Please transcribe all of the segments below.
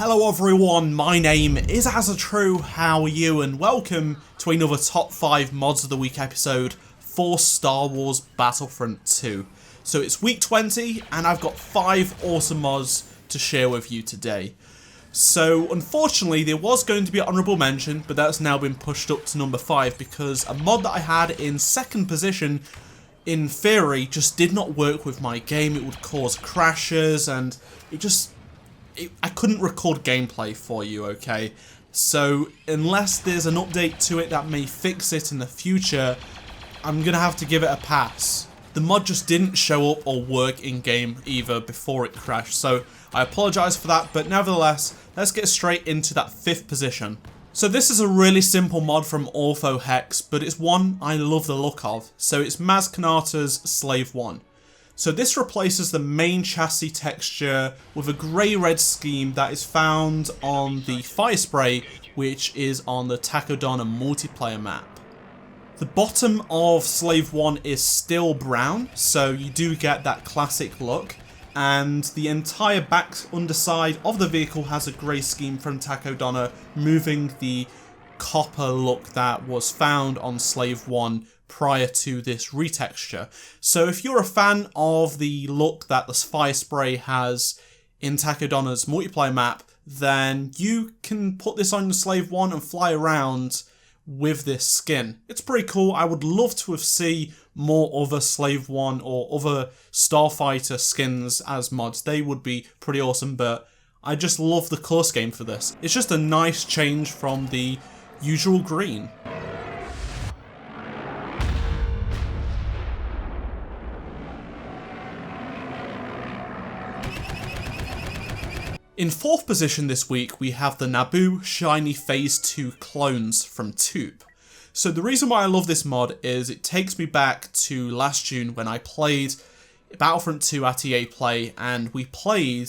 Hello everyone, my name is AZZATRU, how are you, and welcome to another Top 5 Mods of the Week episode for Star Wars Battlefront 2. So it's week 20, and I've got 5 awesome mods to share with you today. So unfortunately there was going to be an honourable mention, but that's now been pushed up to number 5 because a mod that I had in second position in theory just did not work with my game. It would cause crashes and I couldn't record gameplay for you, okay? So unless there's an update to it that may fix it in the future, I'm gonna have to give it a pass. The mod just didn't show up or work in game either before it crashed, so I apologise for that, but nevertheless, let's get straight into that 5th position. So this is a really simple mod from Ortho Hex, but it's one I love the look of. So it's Kanata's Slave 1. So this replaces the main chassis texture with a grey-red scheme that is found on the Fire Spray, which is on the Takodana multiplayer map. The bottom of Slave 1 is still brown, so you do get that classic look, and the entire back underside of the vehicle has a grey scheme from Takodana, moving the copper look that was found on Slave 1 prior to this retexture. So if you're a fan of the look that the Fire Spray has in Takodana's multiplayer map, then you can put this on your Slave 1 and fly around with this skin. It's pretty cool. I would love to have seen more other Slave 1 or other Starfighter skins as mods. They would be pretty awesome, but I just love the colour scheme for this. It's just a nice change from the usual green. In 4th position this week, we have the Naboo Shiny Phase 2 clones from Tube. So the reason why I love this mod is it takes me back to last June when I played Battlefront 2 at EA Play, and we played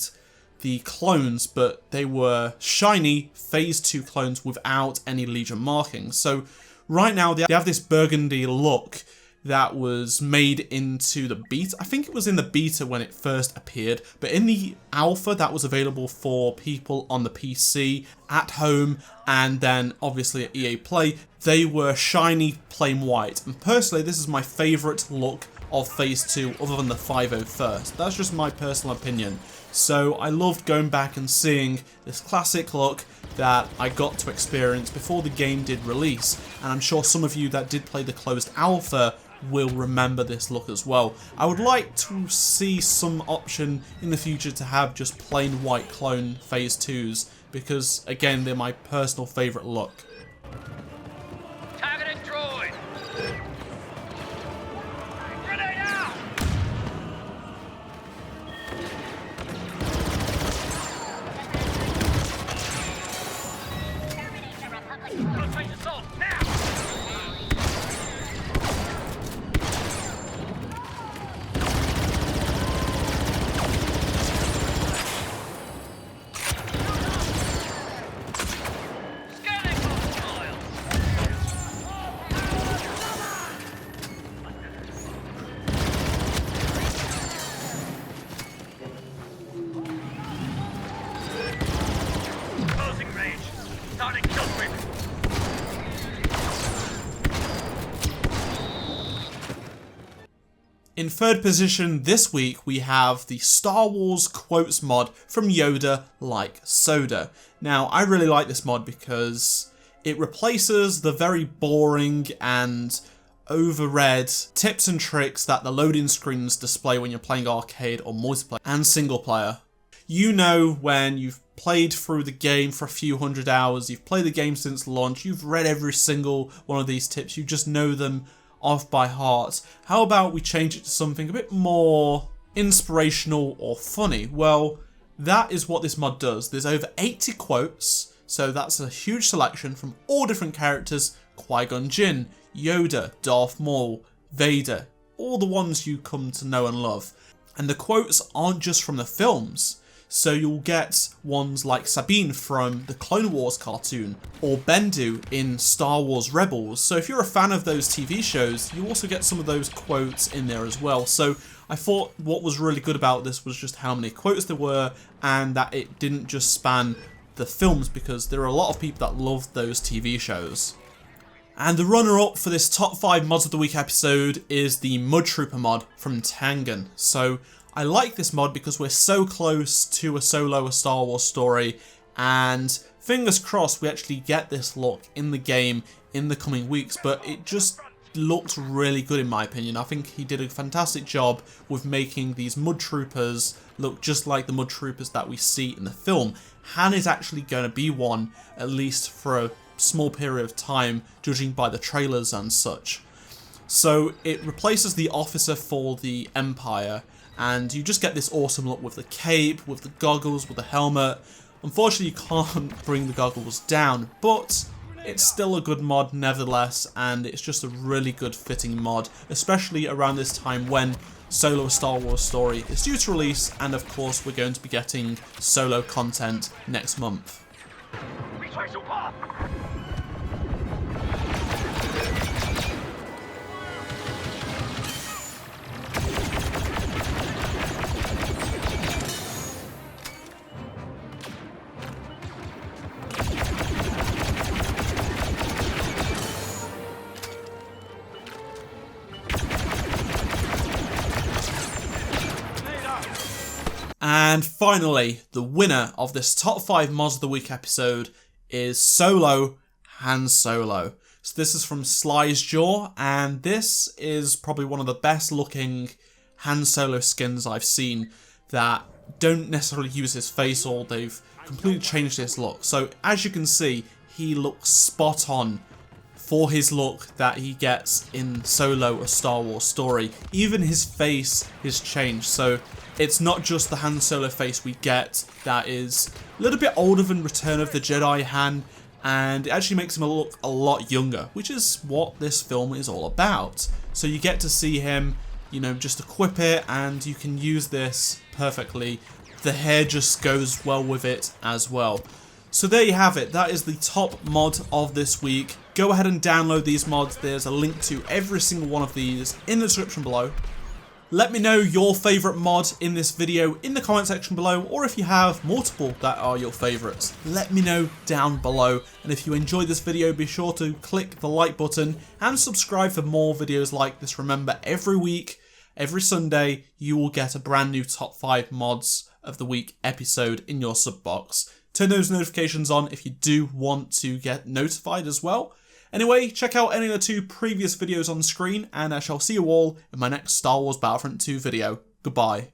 the clones, but they were shiny Phase 2 clones without any Legion markings. So right now they have this burgundy look that was made into the beta. I think it was in the beta when it first appeared, but in the alpha that was available for people on the PC, at home, and then obviously at EA Play, they were shiny plain white. And personally, this is my favourite look of Phase 2 other than the 501st. That's just my personal opinion. So I loved going back and seeing this classic look that I got to experience before the game did release. And I'm sure some of you that did play the closed alpha will remember this look as well. I would like to see some option in the future to have just plain white clone Phase 2s, because again, they're my personal favourite look. Targeting droid! Grenade out! Close-range assault, now! In 3rd position this week, we have the Star Wars quotes mod from Yoda Like Soda. Now, I really like this mod because it replaces the very boring and overread tips and tricks that the loading screens display when you're playing arcade or multiplayer and single player. You know, when you've played through the game for a few hundred hours, you've played the game since launch, you've read every single one of these tips, you just know them off by heart. How about we change it to something a bit more inspirational or funny? Well, that is what this mod does. There's over 80 quotes, so that's a huge selection from all different characters: Qui-Gon Jinn, Yoda, Darth Maul, Vader, all the ones you come to know and love. And the quotes aren't just from the films. So you'll get ones like Sabine from the Clone Wars cartoon, or Bendu in Star Wars Rebels. So if you're a fan of those TV shows, you also get some of those quotes in there as well. So I thought what was really good about this was just how many quotes there were, and that it didn't just span the films, because there are a lot of people that love those TV shows. And the runner-up for this top 5 mods of the week episode is the Mudtrooper mod from Tengen. So I like this mod because we're so close to a solo Star Wars story, and fingers crossed we actually get this look in the game in the coming weeks, but it just looked really good in my opinion. I think he did a fantastic job with making these Mudtroopers look just like the Mudtroopers that we see in the film. Han is actually going to be one, at least for a small period of time, judging by the trailers and such. So it replaces the officer for the Empire, and you just get this awesome look with the cape, with the goggles, with the helmet. Unfortunately, you can't bring the goggles down, but it's still a good mod nevertheless, and it's just a really good fitting mod, especially around this time when Solo Star Wars Story is due to release, and of course we're going to be getting solo content next month. And finally, the winner of this top 5 mods of the week episode is Solo Han Solo. So this is from Sly's Jaw, and this is probably one of the best looking Han Solo skins I've seen that don't necessarily use his face, or they've completely changed his look. So as you can see, he looks spot on for his look that he gets in Solo A Star Wars Story. Even his face has changed, so it's not just the Han Solo face we get that is a little bit older than Return of the Jedi Han, and it actually makes him look a lot younger, which is what this film is all about. So you get to see him, you know, just equip it, and you can use this perfectly. The hair just goes well with it as well. So there you have it, that is the top mod of this week. Go ahead and download these mods. There's a link to every single one of these in the description below. Let me know your favourite mod in this video in the comment section below, or if you have multiple that are your favourites, let me know down below. And if you enjoyed this video, be sure to click the like button and subscribe for more videos like this. Remember, every week, every Sunday, you will get a brand new top 5 mods of the week episode in your sub box. Turn those notifications on if you do want to get notified as well. Anyway, check out any of the 2 previous videos on screen, and I shall see you all in my next Star Wars Battlefront 2 video. Goodbye.